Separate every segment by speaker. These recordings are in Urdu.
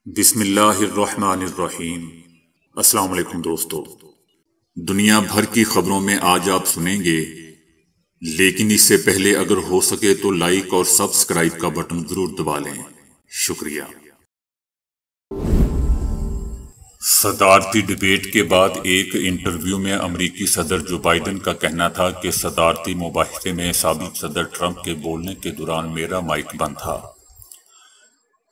Speaker 1: بسم اللہ الرحمن الرحیم۔ السلام علیکم دوستو، دنیا بھر کی خبروں میں آج آپ سنیں گے، لیکن اس سے پہلے اگر ہو سکے تو لائک اور سبسکرائب کا بٹن ضرور دبا لیں۔ شکریہ۔ صدارتی ڈیبیٹ کے بعد ایک انٹرویو میں امریکی صدر جو بائیڈن کا کہنا تھا کہ صدارتی مباحثے میں سابق صدر ٹرمپ کے بولنے کے دوران میرا مائک بند تھا۔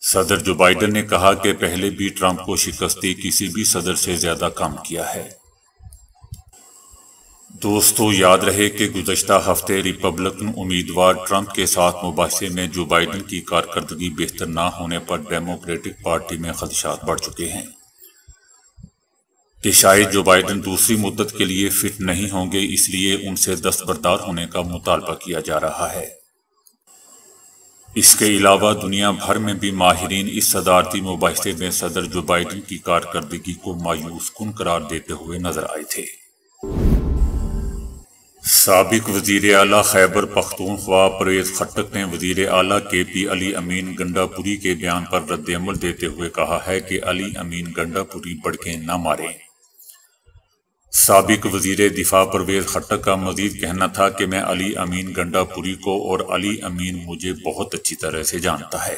Speaker 1: صدر جو بائیڈن نے کہا کہ پہلے بھی ٹرمپ کو شکستی کسی بھی صدر سے زیادہ کم کیا ہے۔ دوستو، یاد رہے کہ گزشتہ ہفتے ریپبلکن امیدوار ٹرمپ کے ساتھ مباحثے میں جو بائیڈن کی کارکردگی بہتر نہ ہونے پر ڈیموکریٹک پارٹی میں خدشات بڑھ چکے ہیں کہ شاید جو بائیڈن دوسری مدت کے لیے فٹ نہیں ہوں گے، اس لیے ان سے دستبردار ہونے کا مطالبہ کیا جا رہا ہے۔ اس کے علاوہ دنیا بھر میں بھی ماہرین اس صدارتی مباحثے میں صدر جو بائیڈن کی کارکردگی کو مایوس کن قرار دیتے ہوئے نظر آئے تھے۔ سابق وزیر اعلیٰ خیبر پختونخوا پرویز خٹک نے وزیر اعلیٰ کے پی علی امین گنڈا پوری کے بیان پر رد عمل دیتے ہوئے کہا ہے کہ علی امین گنڈا پوری بڑکیں نہ ماریں۔ سابق وزیر دفاع پرویز خٹک کا مزید کہنا تھا کہ میں علی امین گنڈا پوری کو اور علی امین مجھے بہت اچھی طرح سے جانتا ہے۔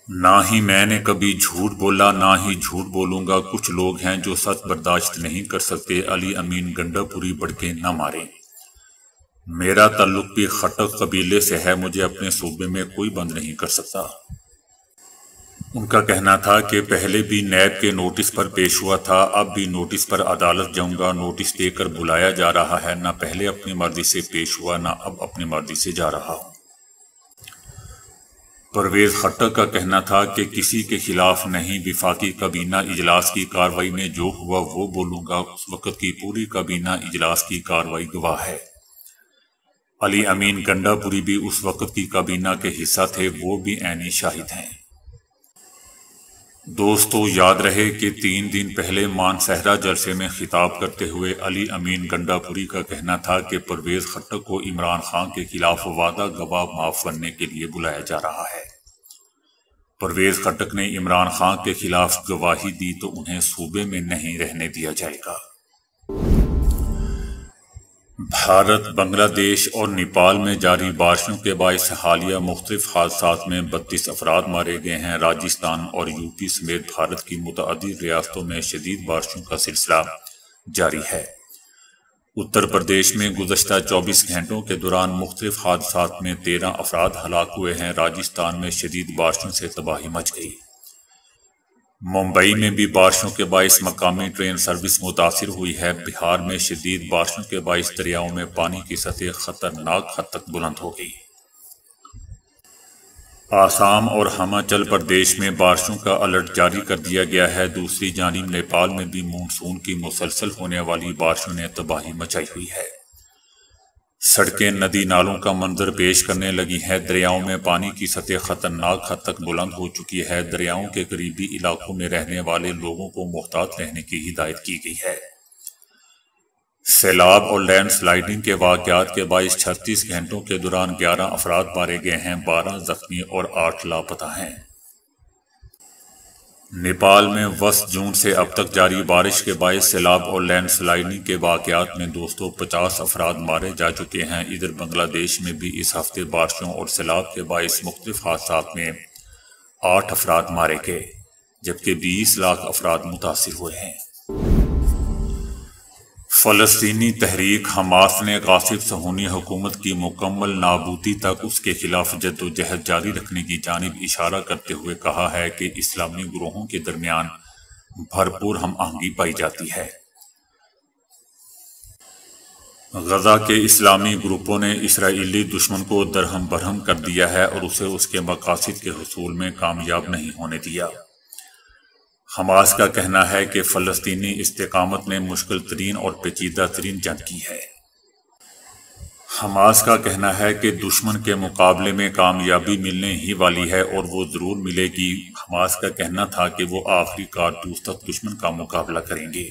Speaker 1: نہ ہی میں نے کبھی جھوٹ بولا، نہ ہی جھوٹ بولوں گا۔ کچھ لوگ ہیں جو سچ برداشت نہیں کر سکتے۔ علی امین گنڈا پوری بڑکیں نہ ماریں۔ میرا تعلق بھی خٹک قبیلے سے ہے، مجھے اپنے صوبے میں کوئی بند نہیں کر سکتا۔ ان کا کہنا تھا کہ پہلے بھی نیب کے نوٹس پر پیش ہوا تھا، اب بھی نوٹس پر عدالت جاؤں گا۔ نوٹس دے کر بلایا جا رہا ہے، نہ پہلے اپنی مرضی سے پیش ہوا، نہ اب اپنی مرضی سے جا رہا ہوں۔ پرویز خٹک کا کہنا تھا کہ کسی کے خلاف نہیں، وفاقی کابینہ اجلاس کی کارروائی میں جو ہوا وہ بولوں گا۔ اس وقت کی پوری کابینہ اجلاس کی کارروائی گواہ ہے۔ علی امین گنڈا پوری بھی اس وقت کی کابینہ کے حصہ تھے، وہ بھی عینی شاہد ہیں۔ دوستو، یاد رہے کہ 3 دن پہلے مانسہرہ جلسے میں خطاب کرتے ہوئے علی امین گنڈا پوری کا کہنا تھا کہ پرویز خٹک کو عمران خان کے خلاف وعدہ گواہ معاف کرنے کے لیے بلایا جا رہا ہے۔ پرویز خٹک نے عمران خان کے خلاف گواہی دی تو انہیں صوبے میں نہیں رہنے دیا جائے گا۔ بھارت، بنگلہ دیش اور نیپال میں جاری بارشوں کے باعث حالیہ مختلف حادثات میں 32 افراد مارے گئے ہیں۔ راجستھان اور یو پی سمیت بھارت کی متعدد ریاستوں میں شدید بارشوں کا سلسلہ جاری ہے۔ اتر پردیش میں گزشتہ 24 گھنٹوں کے دوران مختلف حادثات میں 13 افراد ہلاک ہوئے ہیں۔ راجستھان میں شدید بارشوں سے تباہی مچ گئی۔ ممبئی میں بھی بارشوں کے باعث مقامی ٹرین سروس متاثر ہوئی ہے۔ بہار میں شدید بارشوں کے باعث دریاؤں میں پانی کی سطح خطرناک حد تک بلند ہو گئی۔ آسام اور ہماچل پردیش میں بارشوں کا الرٹ جاری کر دیا گیا ہے۔ دوسری جانب نیپال میں بھی مونسون کی مسلسل ہونے والی بارشوں نے تباہی مچائی ہوئی ہے۔ سڑکیں ندی نالوں کا منظر پیش کرنے لگی ہیں۔ دریاؤں میں پانی کی سطح خطرناک حد تک بلند ہو چکی ہے۔ دریاؤں کے قریبی علاقوں میں رہنے والے لوگوں کو محتاط رہنے کی ہدایت کی گئی ہے۔ سیلاب اور لینڈ سلائیڈنگ کے واقعات کے باعث 36 گھنٹوں کے دوران 11 افراد مارے گئے ہیں، 12 زخمی اور 8 لاپتہ ہیں۔ نیپال میں 10 جون سے اب تک جاری بارش کے باعث سیلاب اور لینڈ سلائیڈنگ کے واقعات میں 250 افراد مارے جا چکے ہیں۔ ادھر بنگلہ دیش میں بھی اس ہفتے بارشوں اور سیلاب کے باعث مختلف حادثات میں 8 افراد مارے گئے، جبکہ 20 لاکھ افراد متاثر ہوئے ہیں۔ فلسطینی تحریک حماس نے غاصب صہیونی حکومت کی مکمل نابودی تک اس کے خلاف جدوجہد جاری رکھنے کی جانب اشارہ کرتے ہوئے کہا ہے کہ اسلامی گروہوں کے درمیان بھرپور ہم آہنگی پائی جاتی ہے۔ غزہ کے اسلامی گروپوں نے اسرائیلی دشمن کو درہم برہم کر دیا ہے اور اسے اس کے مقاصد کے حصول میں کامیاب نہیں ہونے دیا۔ حماس کا کہنا ہے کہ فلسطینی استقامت نے مشکل ترین اور پیچیدہ ترین جنگ کی ہے۔ حماس کا کہنا ہے کہ دشمن کے مقابلے میں کامیابی ملنے ہی والی ہے اور وہ ضرور ملے گی۔ حماس کا کہنا تھا کہ وہ آخری کارتوس تک دشمن کا مقابلہ کریں گے۔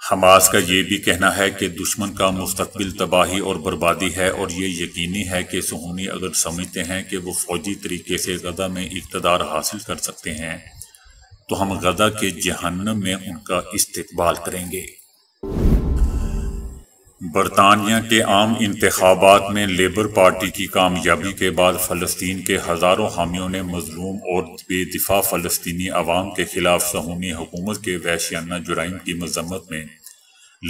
Speaker 1: حماس کا یہ بھی کہنا ہے کہ دشمن کا مستقبل تباہی اور بربادی ہے اور یہ یقینی ہے کہ صہیونی اگر سمجھتے ہیں کہ وہ فوجی طریقے سے غزہ میں اقتدار حاصل کر سکتے ہیں تو ہم غزہ کے جہنم میں ان کا استقبال کریں گے۔ برطانیہ کے عام انتخابات میں لیبر پارٹی کی کامیابی کے بعد فلسطین کے ہزاروں حامیوں نے مظلوم اور بے دفاع فلسطینی عوام کے خلاف صہیونی حکومت کے وحشیانہ جرائم کی مذمت میں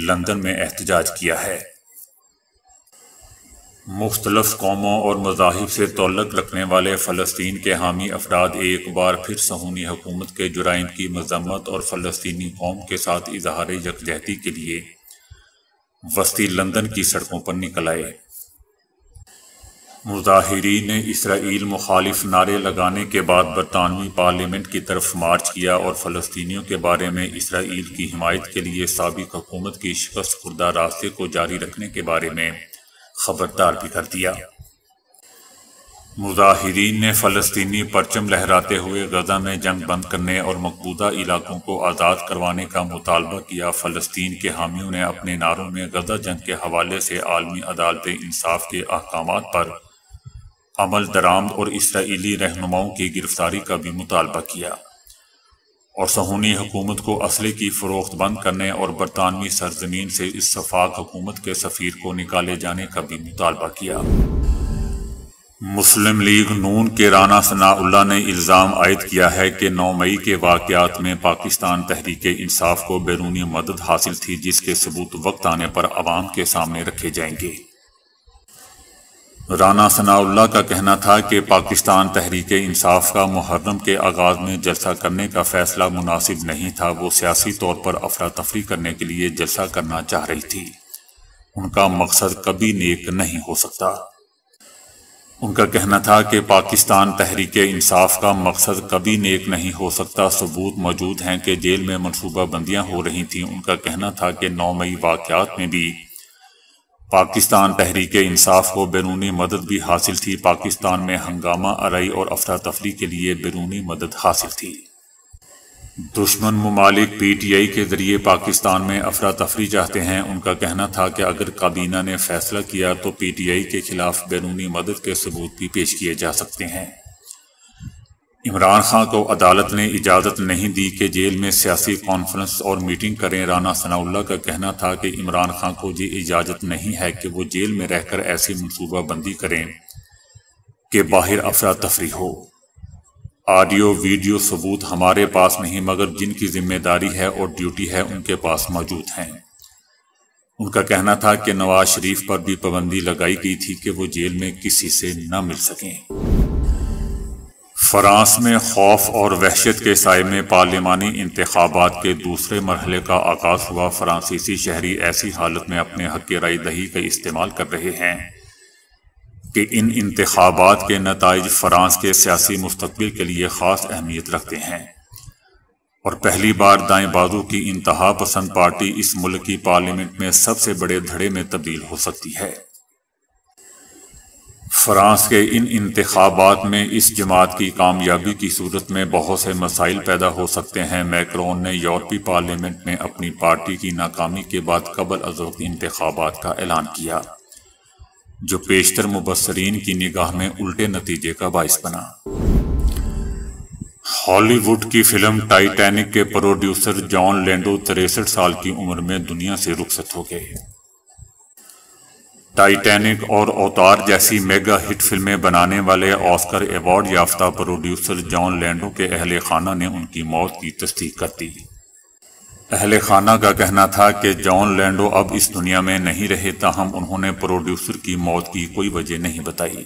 Speaker 1: لندن میں احتجاج کیا ہے۔ مختلف قوموں اور مذاہب سے تعلق رکھنے والے فلسطین کے حامی افراد ایک بار پھر صہیونی حکومت کے جرائم کی مذمت اور فلسطینی قوم کے ساتھ اظہار یکجہتی کے لیے وسطی لندن کی سڑکوں پر نکل آئے۔ مظاہرین نے اسرائیل مخالف نعرے لگانے کے بعد برطانوی پارلیمنٹ کی طرف مارچ کیا اور فلسطینیوں کے بارے میں اسرائیل کی حمایت کے لیے سابق حکومت کی شکست خوردہ راستے کو جاری رکھنے کے بارے میں خبردار بھی کر دیا۔ مظاہرین نے فلسطینی پرچم لہراتے ہوئے غزہ میں جنگ بند کرنے اور مقبوضہ علاقوں کو آزاد کروانے کا مطالبہ کیا۔ فلسطین کے حامیوں نے اپنے نعروں میں غزہ جنگ کے حوالے سے عالمی عدالت انصاف کے احکامات پر عمل درآمد اور اسرائیلی رہنماؤں کی گرفتاری کا بھی مطالبہ کیا اور صہیونی حکومت کو اسلحے کی فروخت بند کرنے اور برطانوی سرزمین سے اس شفاق حکومت کے سفیر کو نکالے جانے کا بھی مطالبہ کیا۔ مسلم لیگ نون کے رانا ثناء اللہ نے الزام عائد کیا ہے کہ 9 مئی کے واقعات میں پاکستان تحریک انصاف کو بیرونی مدد حاصل تھی جس کے ثبوت وقت آنے پر عوام کے سامنے رکھے جائیں گے۔ رانا ثناء اللہ کا کہنا تھا کہ پاکستان تحریک انصاف کا محرم کے آغاز میں جلسہ کرنے کا فیصلہ مناسب نہیں تھا، وہ سیاسی طور پر افراتفری کرنے کے لیے جلسہ کرنا چاہ رہی تھی، ان کا مقصد کبھی نیک نہیں ہو سکتا۔ ان کا کہنا تھا کہ پاکستان تحریک انصاف کا مقصد کبھی نیک نہیں ہو سکتا، ثبوت موجود ہیں کہ جیل میں منصوبہ بندیاں ہو رہی تھیں۔ ان کا کہنا تھا کہ 9 مئی واقعات میں بھی پاکستان تحریک انصاف کو بیرونی مدد بھی حاصل تھی، پاکستان میں ہنگامہ آرائی اور افراتفری کے لیے بیرونی مدد حاصل تھی۔ دشمن ممالک پی ٹی آئی کے ذریعے پاکستان میں افراتفری چاہتے ہیں۔ ان کا کہنا تھا کہ اگر کابینہ نے فیصلہ کیا تو پی ٹی آئی کے خلاف بیرونی مدد کے ثبوت بھی پیش کیے جا سکتے ہیں۔ عمران خان کو عدالت نے اجازت نہیں دی کہ جیل میں سیاسی کانفرنس اور میٹنگ کریں۔ رانا ثناء اللہ کا کہنا تھا کہ عمران خان کو یہ اجازت نہیں ہے کہ وہ جیل میں رہ کر ایسی منصوبہ بندی کریں کہ باہر افراتفری ہو۔ آڈیو ویڈیو ثبوت ہمارے پاس نہیں، مگر جن کی ذمہ داری ہے اور ڈیوٹی ہے ان کے پاس موجود ہیں۔ ان کا کہنا تھا کہ نواز شریف پر بھی پابندی لگائی گئی تھی کہ وہ جیل میں کسی سے نہ مل سکیں۔ فرانس میں خوف اور وحشت کے سائے میں پارلیمانی انتخابات کے دوسرے مرحلے کا آغاز ہوا۔ فرانسیسی شہری ایسی حالت میں اپنے حق رائے دہی کا استعمال کر رہے ہیں کہ ان انتخابات کے نتائج فرانس کے سیاسی مستقبل کے لیے خاص اہمیت رکھتے ہیں اور پہلی بار دائیں بازو کی انتہا پسند پارٹی اس ملک کی پارلیمنٹ میں سب سے بڑے دھڑے میں تبدیل ہو سکتی ہے۔ فرانس کے ان انتخابات میں اس جماعت کی کامیابی کی صورت میں بہت سے مسائل پیدا ہو سکتے ہیں۔ میکرون نے یورپی پارلیمنٹ میں اپنی پارٹی کی ناکامی کے بعد قبل از وقت انتخابات کا اعلان کیا، جو بیشتر مبصرین کی نگاہ میں الٹے نتیجے کا باعث بنا۔ ہالی ووڈ کی فلم ٹائٹینک کے پروڈیوسر جان لینڈو 63 سال کی عمر میں دنیا سے رخصت ہو گئے۔ ٹائٹینک اور اوتار جیسی میگا ہٹ فلمیں بنانے والے آسکر ایوارڈ یافتہ پروڈیوسر جان لینڈو کے اہل خانہ نے ان کی موت کی تصدیق کر دی۔ اہل خانہ کا کہنا تھا کہ جان لینڈو اب اس دنیا میں نہیں رہے، تاہم انہوں نے پروڈیوسر کی موت کی کوئی وجہ نہیں بتائی۔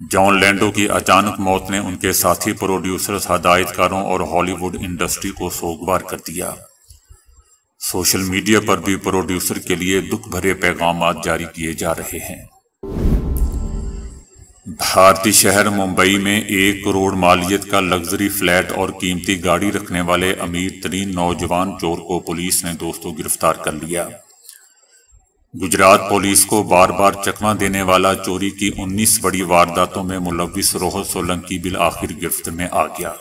Speaker 1: جان لینڈو کی اچانک موت نے ان کے ساتھی پروڈیوسرز، ہدایت کاروں اور ہالی ووڈ انڈسٹری کو سوگوار کر دیا۔ سوشل میڈیا پر بھی پروڈیوسر کے لیے دکھ بھرے پیغامات جاری کیے جا رہے ہیں۔ بھارتی شہر ممبئی میں 1 کروڑ مالیت کا لگژری فلیٹ اور قیمتی گاڑی رکھنے والے امیر ترین نوجوان چور کو پولیس نے گرفتار کر لیا۔ گجرات پولیس کو بار بار چکمہ دینے والا چوری کی 19 بڑی وارداتوں میں ملوث روہت سولنکی بالآخر گرفت میں آ گیا۔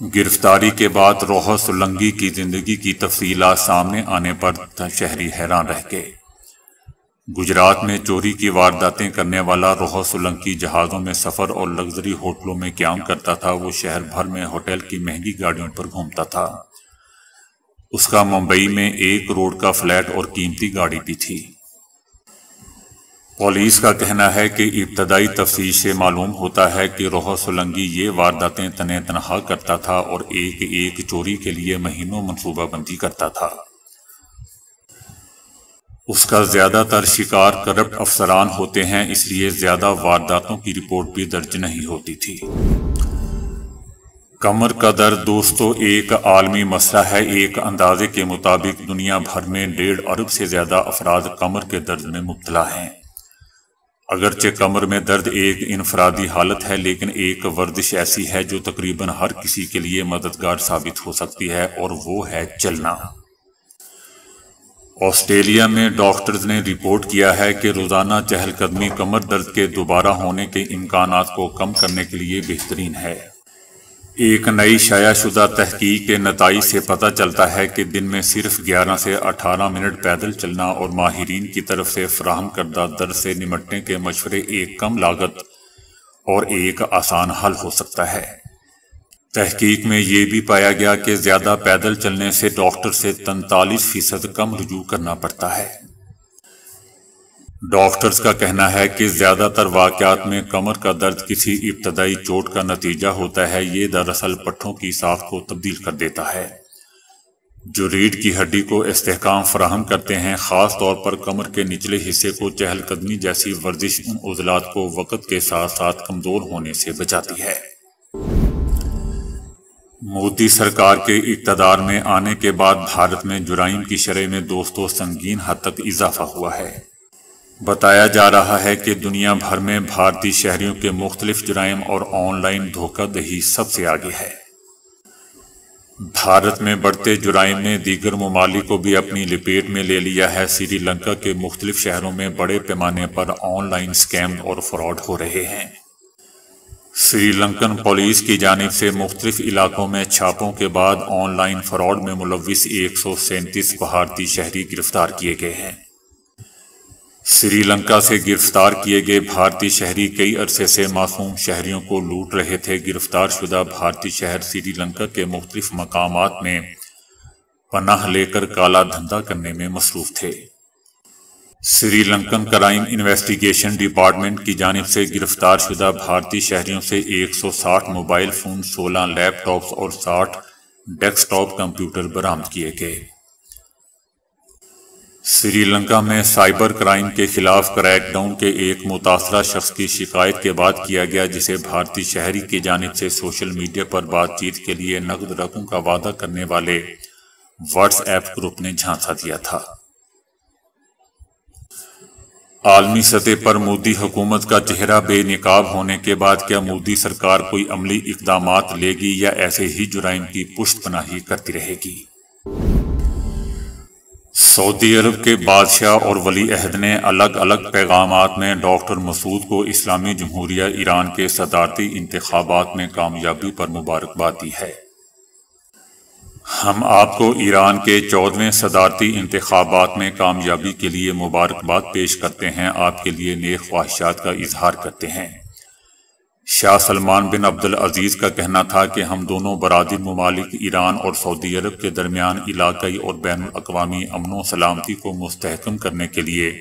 Speaker 1: گرفتاری کے بعد روحا سولنگی کی زندگی کی تفصیلات سامنے آنے پر شہری حیران رہ گئے۔ گجرات میں چوری کی وارداتیں کرنے والا روحا سولنگی جہازوں میں سفر اور لگژری ہوٹلوں میں قیام کرتا تھا۔ وہ شہر بھر میں ہوٹل کی مہنگی گاڑیوں پر گھومتا تھا۔ اس کا ممبئی میں 1 کروڑ کا فلیٹ اور قیمتی گاڑی بھی تھی۔ پولیس کا کہنا ہے کہ ابتدائی تفتیش سے معلوم ہوتا ہے کہ روحا سولنگی یہ وارداتیں تنہا کرتا تھا اور ایک چوری کے لیے مہینوں منصوبہ بندی کرتا تھا۔ اس کا زیادہ تر شکار کرپٹ افسران ہوتے ہیں، اس لیے زیادہ وارداتوں کی رپورٹ بھی درج نہیں ہوتی تھی۔ کمر کا درد دوستو ایک عالمی مسئلہ ہے۔ ایک اندازے کے مطابق دنیا بھر میں 1.5 ارب سے زیادہ افراد کمر کے درد میں مبتلا ہیں۔ اگرچہ کمر میں درد ایک انفرادی حالت ہے، لیکن ایک ورزش ایسی ہے جو تقریباً ہر کسی کے لیے مددگار ثابت ہو سکتی ہے، اور وہ ہے چلنا۔ آسٹریلیا میں ڈاکٹرز نے رپورٹ کیا ہے کہ روزانہ چہل قدمی کمر درد کے دوبارہ ہونے کے امکانات کو کم کرنے کے لیے بہترین ہے۔ ایک نئی شائع شدہ تحقیق کے نتائج سے پتہ چلتا ہے کہ دن میں صرف 11 سے 18 منٹ پیدل چلنا اور ماہرین کی طرف سے فراہم کردہ درد سے نمٹنے کے مشورے ایک کم لاگت اور ایک آسان حل ہو سکتا ہے۔ تحقیق میں یہ بھی پایا گیا کہ زیادہ پیدل چلنے سے ڈاکٹر سے 43% کم رجوع کرنا پڑتا ہے۔ ڈاکٹرز کا کہنا ہے کہ زیادہ تر واقعات میں کمر کا درد کسی ابتدائی چوٹ کا نتیجہ ہوتا ہے۔ یہ دراصل پٹھوں کی ساخت کو تبدیل کر دیتا ہے جو ریڑھ کی ہڈی کو استحکام فراہم کرتے ہیں۔ خاص طور پر کمر کے نچلے حصے کو چہل قدمی جیسی ورزش ان عضلات کو وقت کے ساتھ ساتھ کمزور ہونے سے بچاتی ہے۔ مودی سرکار کے اقتدار میں آنے کے بعد بھارت میں جرائم کی شرح میں دوستوں سنگین حد تک اضافہ ہوا ہے۔ بتایا جا رہا ہے کہ دنیا بھر میں بھارتی شہریوں کے مختلف جرائم اور آن لائن دھوکہ دہی سب سے آگے ہے۔ بھارت میں بڑھتے جرائم نے دیگر ممالک کو بھی اپنی لپیٹ میں لے لیا ہے۔ سری لنکا کے مختلف شہروں میں بڑے پیمانے پر آن لائن سکیم اور فراڈ ہو رہے ہیں۔ سری لنکن پولیس کی جانب سے مختلف علاقوں میں چھاپوں کے بعد آن لائن فراڈ میں ملوث 137 بھارتی شہری گرفتار کیے گئے ہیں۔ سری لنکا سے گرفتار کیے گئے بھارتی شہری کئی عرصے سے معصوم شہریوں کو لوٹ رہے تھے۔ گرفتار شدہ بھارتی شہر سری لنکا کے مختلف مقامات میں پناہ لے کر کالا دھندا کرنے میں مصروف تھے۔ Sri Lankan crime investigation department کی جانب سے گرفتار شدہ بھارتی شہریوں سے 160 موبائل فون، 16 لیپ ٹاپس اور 60 ڈیسک ٹاپ کمپیوٹر برآمد کیے گئے۔ سری لنکا میں سائبر کرائم کے خلاف کریک ڈاؤن کے ایک متاثرہ شخص کی شکایت کے بعد کیا گیا، جسے بھارتی شہری کی جانب سے سوشل میڈیا پر بات چیت کے لیے نقد رقم کا وعدہ کرنے والے واٹس ایپ گروپ نے جھانسا دیا تھا۔ عالمی سطح پر مودی حکومت کا چہرہ بے نقاب ہونے کے بعد کیا مودی سرکار کوئی عملی اقدامات لے گی یا ایسے ہی جرائم کی پشت پناہی کرتی رہے گی؟ سعودی عرب کے بادشاہ اور ولی عہد نے الگ الگ پیغامات میں ڈاکٹر مسعود کو اسلامی جمہوریہ ایران کے صدارتی انتخابات میں کامیابی پر مبارکباد دی ہے۔ ہم آپ کو ایران کے 14ویں صدارتی انتخابات میں کامیابی کے لیے مبارکباد پیش کرتے ہیں، آپ کے لیے نیک خواہشات کا اظہار کرتے ہیں۔ شاہ سلمان بن عبدالعزیز کا کہنا تھا کہ ہم دونوں برادر ممالک ایران اور سعودی عرب کے درمیان علاقائی اور بین الاقوامی امن و سلامتی کو مستحکم کرنے کے لیے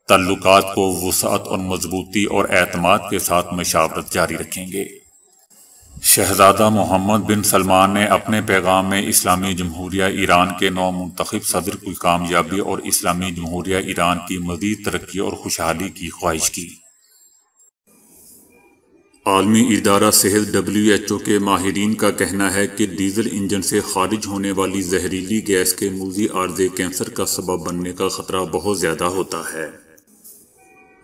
Speaker 1: تعلقات کو وسعت اور مضبوطی اور اعتماد کے ساتھ مشاورت جاری رکھیں گے۔ شہزادہ محمد بن سلمان نے اپنے پیغام میں اسلامی جمہوریہ ایران کے نو منتخب صدر کی کامیابی اور اسلامی جمہوریہ ایران کی مزید ترقی اور خوشحالی کی خواہش کی۔ عالمی ادارہ صحت WHO کے ماہرین کا کہنا ہے کہ ڈیزل انجن سے خارج ہونے والی زہریلی گیس کے موذی عارضے کینسر کا سبب بننے کا خطرہ بہت زیادہ ہوتا ہے۔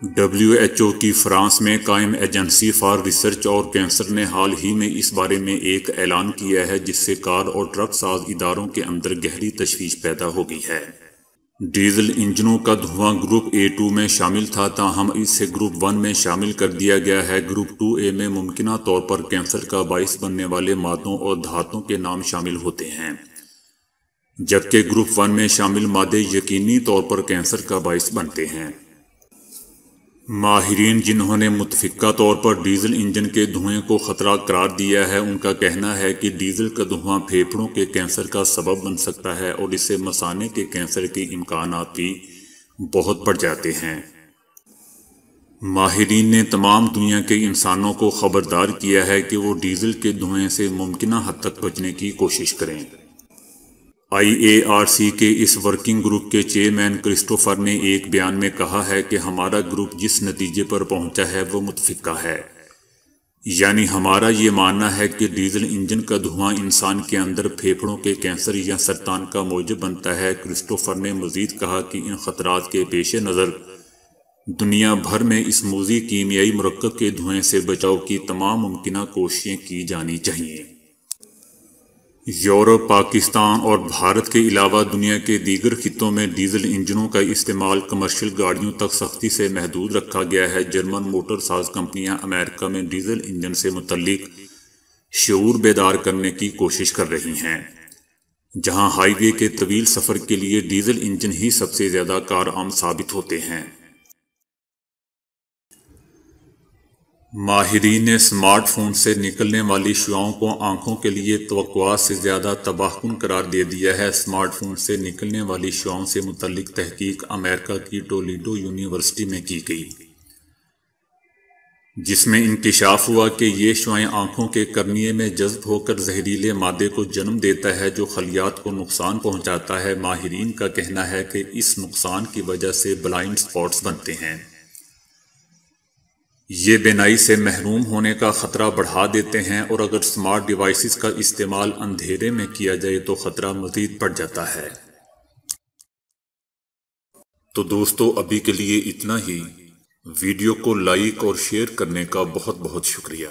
Speaker 1: WHO کی فرانس میں قائم ایجنسی فار ریسرچ اور کینسر نے حال ہی میں اس بارے میں ایک اعلان کیا ہے، جس سے کار اور ٹرک ساز اداروں کے اندر گہری تشویش پیدا ہو گئی ہے۔ ڈیزل انجنوں کا دھواں گروپ A2 میں شامل تھا، تاہم اسے گروپ 1 میں شامل کر دیا گیا ہے۔ گروپ 2A میں ممکنہ طور پر کینسر کا باعث بننے والے مادوں اور دھاتوں کے نام شامل ہوتے ہیں، جبکہ گروپ 1 میں شامل مادے یقینی طور پر کینسر کا باعث بنتے ہیں۔ ماہرین جنہوں نے متفقہ طور پر ڈیزل انجن کے دھوئیں کو خطرہ قرار دیا ہے، ان کا کہنا ہے کہ ڈیزل کا دھواں پھیپھڑوں کے کینسر کا سبب بن سکتا ہے اور اس سے مثانے کے کینسر کے امکانات بھی بہت بڑھ جاتے ہیں۔ ماہرین نے تمام دنیا کے انسانوں کو خبردار کیا ہے کہ وہ ڈیزل کے دھوئیں سے ممکنہ حد تک بچنے کی کوشش کریں۔ IARC کے اس ورکنگ گروپ کے چیئرمین کرسٹوفر نے ایک بیان میں کہا ہے کہ ہمارا گروپ جس نتیجے پر پہنچا ہے وہ متفقہ ہے، یعنی ہمارا یہ ماننا ہے کہ ڈیزل انجن کا دھواں انسان کے اندر پھیپھڑوں کے کینسر یا سرطان کا موجب بنتا ہے۔ کرسٹوفر نے مزید کہا کہ ان خطرات کے پیش نظر دنیا بھر میں اس موذی کیمیائی مرکب کے دھوئیں سے بچاؤ کی تمام ممکنہ کوششیں کی جانی چاہیے۔ یورپ، پاکستان اور بھارت کے علاوہ دنیا کے دیگر خطوں میں ڈیزل انجنوں کا استعمال کمرشل گاڑیوں تک سختی سے محدود رکھا گیا ہے۔ جرمن موٹر ساز کمپنیاں امریکہ میں ڈیزل انجن سے متعلق شعور بیدار کرنے کی کوشش کر رہی ہیں، جہاں ہائی وے کے طویل سفر کے لیے ڈیزل انجن ہی سب سے زیادہ کارآمد ثابت ہوتے ہیں۔ ماہرین نے اسمارٹ فون سے نکلنے والی شعاؤں کو آنکھوں کے لیے توقعات سے زیادہ تباہ کن قرار دے دیا ہے۔ اسمارٹ فون سے نکلنے والی شعاؤں سے متعلق تحقیق امریکہ کی ٹولیڈو یونیورسٹی میں کی گئی، جس میں انکشاف ہوا کہ یہ شعاعیں آنکھوں کے کرنیے میں جذب ہو کر زہریلے مادے کو جنم دیتا ہے جو خلیات کو نقصان پہنچاتا ہے۔ ماہرین کا کہنا ہے کہ اس نقصان کی وجہ سے بلائنڈ اسپاٹس بنتے ہیں۔ یہ بینائی سے محروم ہونے کا خطرہ بڑھا دیتے ہیں اور اگر اسمارٹ ڈیوائسز کا استعمال اندھیرے میں کیا جائے تو خطرہ مزید بڑھ جاتا ہے۔ تو دوستو، ابھی کے لیے اتنا ہی۔ ویڈیو کو لائک اور شیئر کرنے کا بہت بہت شکریہ۔